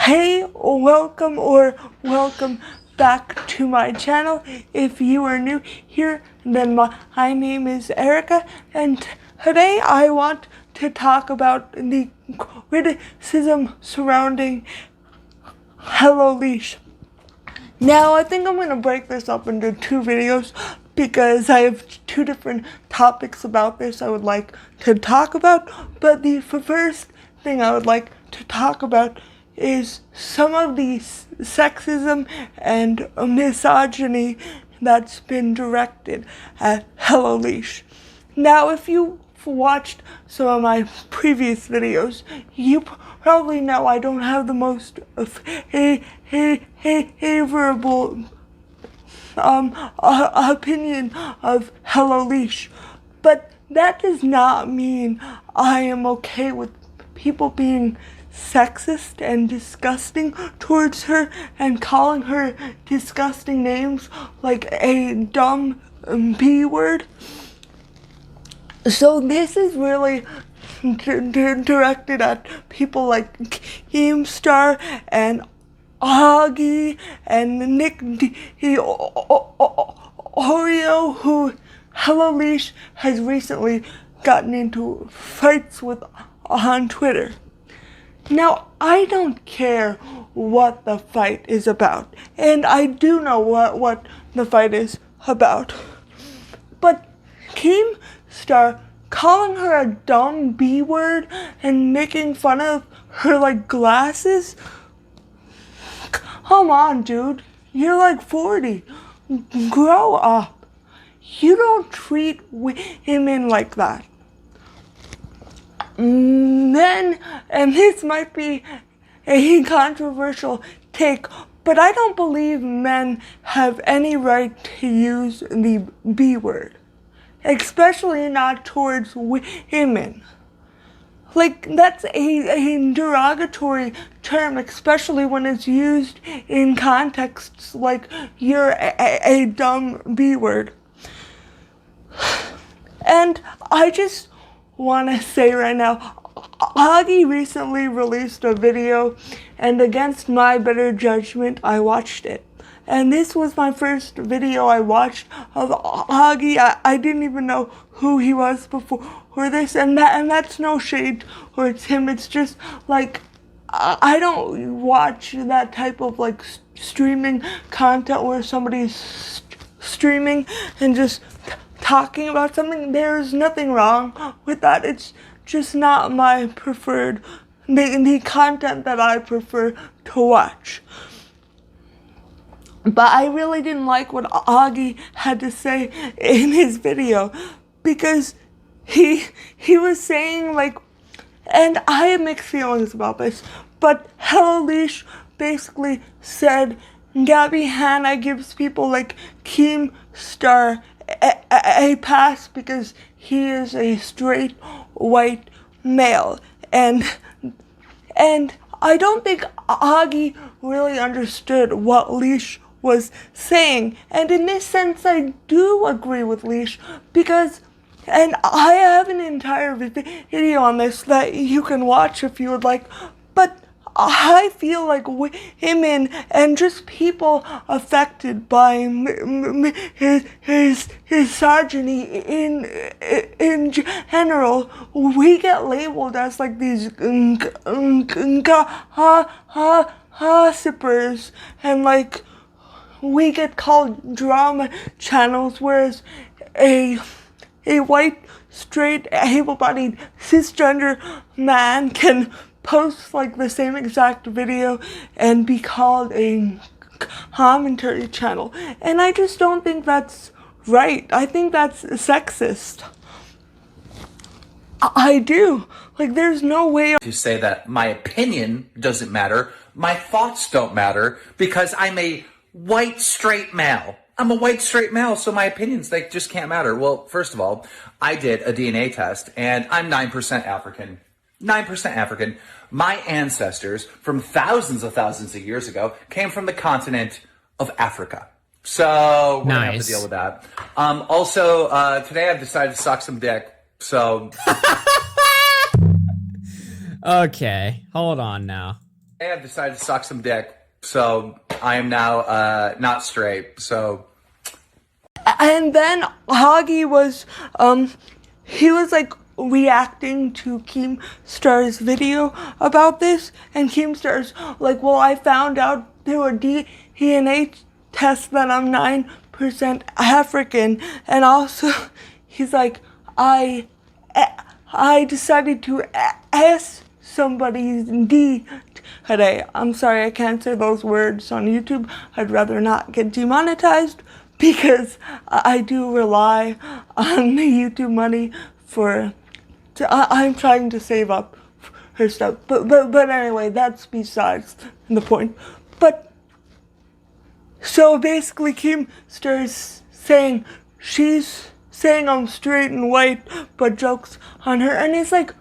Hey, welcome back to my channel. If you are new here, then my name is Erica, and today I want to talk about the criticism surrounding Helloleesh. Now, I think I'm going to break this up into two videos because I have two different topics about this I would like to talk about. But the first thing I would like to talk about is some of the sexism and misogyny that's been directed at Helloleesh. Now, if you watched some of my previous videos, you probably know I don't have the most favorable opinion of Helloleesh, but that does not mean I am okay with people being sexist and disgusting towards her and calling her disgusting names like a dumb B word. So this is really directed at people like Keemstar and Augie and Nick Oreo, who Helloleesh has recently gotten into fights with on Twitter. Now, I don't care what the fight is about, and I do know what the fight is about. But Keemstar calling her a dumb B word and making fun of her like glasses? Come on, dude. You're like 40. Grow up. You don't treat women like that. Then, and this might be a controversial take, but I don't believe men have any right to use the B word, especially not towards women. Like, that's a derogatory term, especially when it's used in contexts like you're a dumb B word. And I just want to say right now, Augie recently released a video, and against my better judgment, I watched it. And this was my first video I watched of Augie. I didn't even know who he was before this, and that's no shade towards him. It's just like I don't watch that type of like streaming content where somebody's streaming and just talking about something. There's nothing wrong with that. It's just not my preferred, the content that I prefer to watch. But I really didn't like what Augie had to say in his video, because he was saying like, and I have mixed feelings about this, but Helloleesh basically said Gabby Hanna gives people like Keemstar a pass because he is a straight white male, and I don't think Augie really understood what Leash was saying. And in this sense, I do agree with Leash, because, and I have an entire video on this that you can watch if you would like, but I feel like women and just people affected by his misogyny in general, we get labeled as like these gossipers, and like we get called drama channels, whereas a white, straight, able-bodied, cisgender man can post like the same exact video and be called a commentary channel. And I just don't think that's right. I think that's sexist. I do. Like, there's no way to say that my opinion doesn't matter, my thoughts don't matter, because I'm a white straight male. I'm a white straight male, so my opinions, they just can't matter. Well, first of all, I did a DNA test, and I'm 9% African. 9% African. My ancestors from thousands of years ago came from the continent of Africa. So we're gonna have to deal with that. Also, today I've decided to suck some dick. So Okay, hold on now. I have decided to suck some dick, so I am now not straight. So, and then Augie was, he was like reacting to Keemstar's video about this, and Keemstar's like, well, I found out through a DNA test that I'm 9% African, and also he's like, I decided to ask somebody's D today. I'm sorry, I can't say those words on YouTube. I'd rather not get demonetized because I do rely on the YouTube money I'm trying to save up her stuff. But anyway, that's besides the point. But so basically Keemstar is saying she's saying I'm straight and white, but jokes on her, and it's like,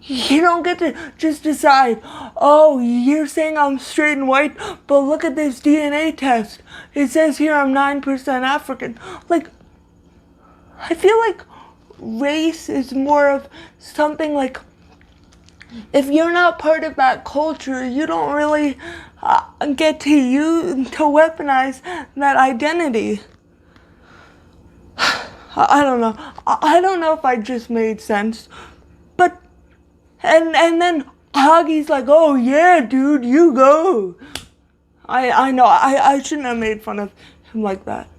you don't get to just decide, oh, you're saying I'm straight and white, but look at this DNA test. It says here I'm 9% African. Like, I feel like race is more of something like, if you're not part of that culture, you don't really get to weaponize that identity. I don't know. I don't know if I just made sense, but and then Augie's like, oh yeah, dude, you go. I know I shouldn't have made fun of him like that.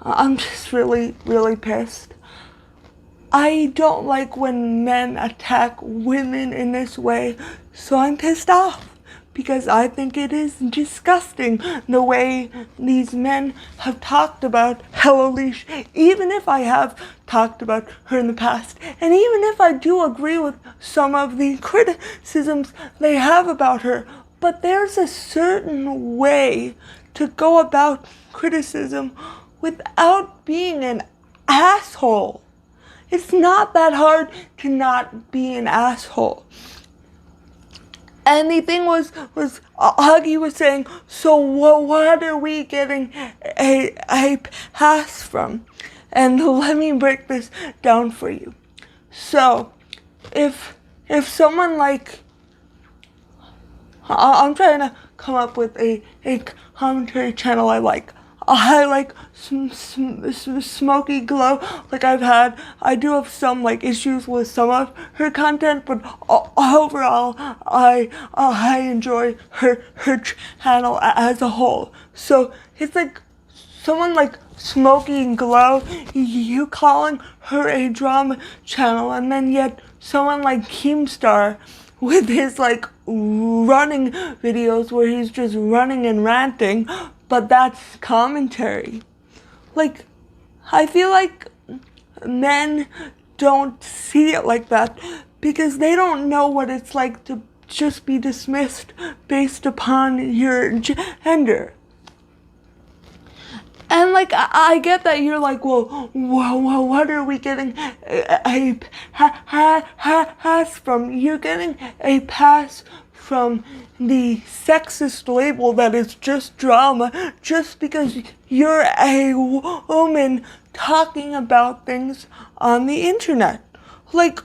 I'm just really, really pissed. I don't like when men attack women in this way, so I'm pissed off. Because I think it is disgusting the way these men have talked about Helloleesh, even if I have talked about her in the past, and even if I do agree with some of the criticisms they have about her, but there's a certain way to go about criticism without being an asshole. It's not that hard to not be an asshole. And the thing was Augie was saying, so what are we getting a pass from? And let me break this down for you. So, if someone like, I'm trying to come up with a commentary channel I like. I like Smoky Glow. Like I do have some like issues with some of her content, but overall, I enjoy her channel as a whole. So it's like someone like Smoky Glow, you calling her a drama channel, and then yet someone like Keemstar with his like running videos where he's just running and ranting, but that's commentary. Like, I feel like men don't see it like that because they don't know what it's like to just be dismissed based upon your gender. And like, I get that you're like, well, what are we getting a pass from? You're getting a pass from the sexist label that is just drama, just because you're a woman talking about things on the internet. Like,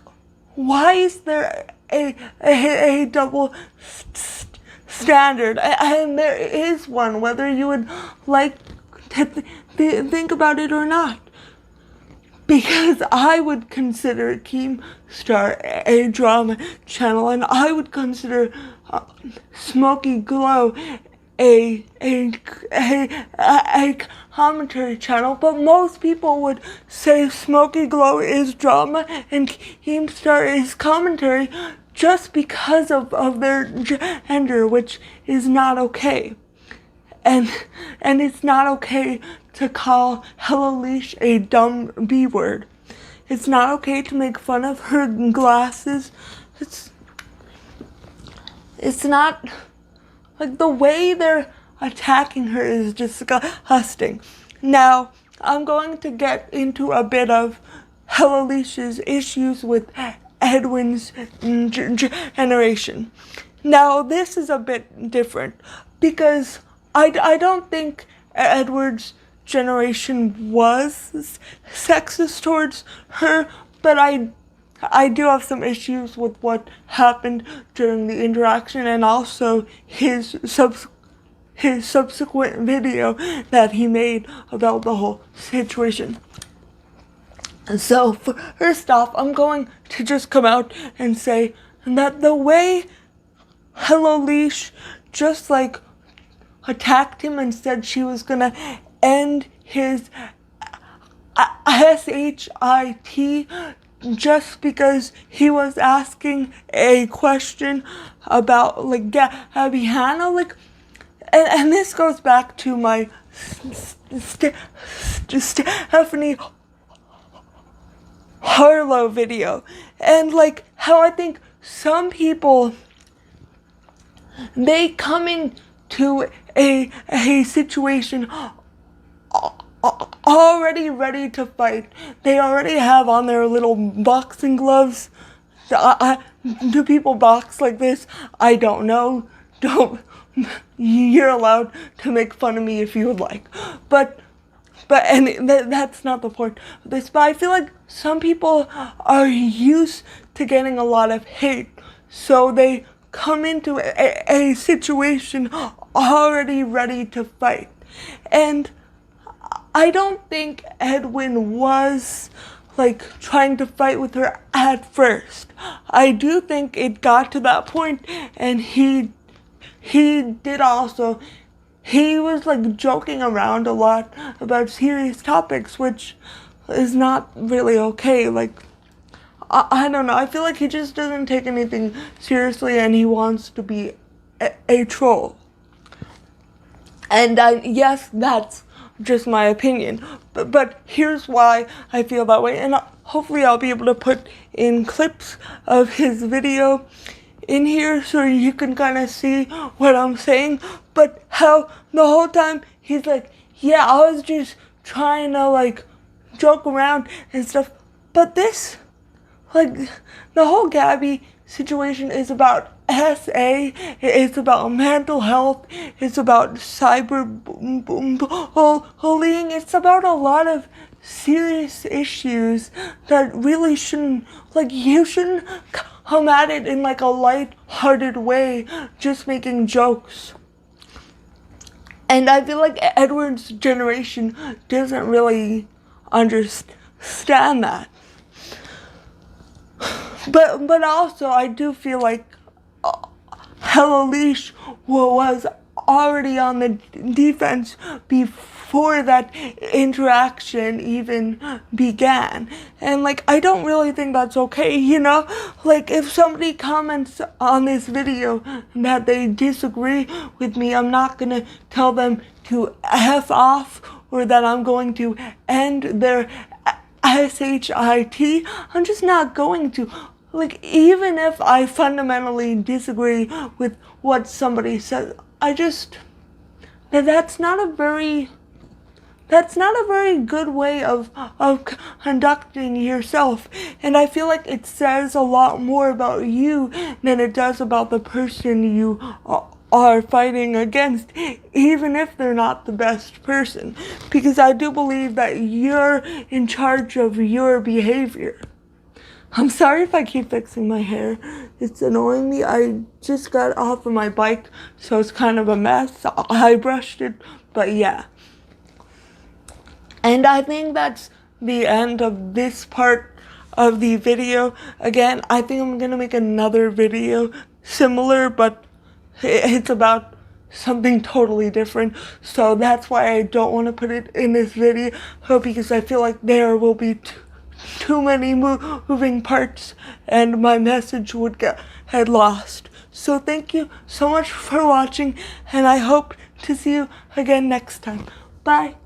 why is there a double standard? And there is one, whether you would like to think about it or not. Because I would consider Keemstar a drama channel, and I would consider Smoky Glow a commentary channel, but most people would say Smoky Glow is drama and Keemstar is commentary just because of their gender, which is not okay. And it's not okay to call Helloleesh a dumb B word. It's not okay to make fun of her glasses. It's not, like, the way they're attacking her is disgusting. Now, I'm going to get into a bit of Helloleesh's issues with Edwin's generation. Now, this is a bit different because I don't think Edward's generation was sexist towards her, but I I do have some issues with what happened during the interaction, and also his subsequent video that he made about the whole situation. So first off, I'm going to just come out and say that the way Helloleesh just like attacked him and said she was gonna end his SHIT just because he was asking a question about like Gabby Hanna, like, and this goes back to my Stephanie Harlow video, and like how I think some people, they come into a situation already ready to fight. They already have on their little boxing gloves. Do people box like this? I don't know. You're allowed to make fun of me if you would like, but that's not the point of this. But I feel like some people are used to getting a lot of hate, so they come into a situation already ready to fight. And I don't think Edwin was like trying to fight with her at first. I do think it got to that point, and he did also. He was like joking around a lot about serious topics, which is not really okay. Like, I don't know. I feel like he just doesn't take anything seriously, and he wants to be a troll. And yes, that's just my opinion. But here's why I feel that way. And hopefully I'll be able to put in clips of his video in here so you can kind of see what I'm saying. But how the whole time he's like, yeah, I was just trying to like joke around and stuff. But this, like, the whole Gabby situation is about SA, it's about mental health, it's about cyberbullying, it's about a lot of serious issues that really shouldn't, like, you shouldn't come at it in like a light-hearted way, just making jokes. And I feel like Edward's generation doesn't really understand that. But also, I do feel like Helloleesh was already on the defense before that interaction even began. And like, I don't really think that's okay, you know? Like, if somebody comments on this video that they disagree with me, I'm not gonna tell them to F off or that I'm going to end their SHIT. I'm just not going to. Like, even if I fundamentally disagree with what somebody says, that's not a very good way of conducting yourself. And I feel like it says a lot more about you than it does about the person you are fighting against, even if they're not the best person. Because I do believe that you're in charge of your behavior. I'm sorry if I keep fixing my hair. It's annoying me. I just got off of my bike, so it's kind of a mess. I brushed it, but yeah. And I think that's the end of this part of the video. Again, I think I'm gonna make another video similar, but it's about something totally different. So that's why I don't want to put it in this video, because I feel like there will be too many moving parts and my message would get lost. So thank you so much for watching, and I hope to see you again next time. Bye.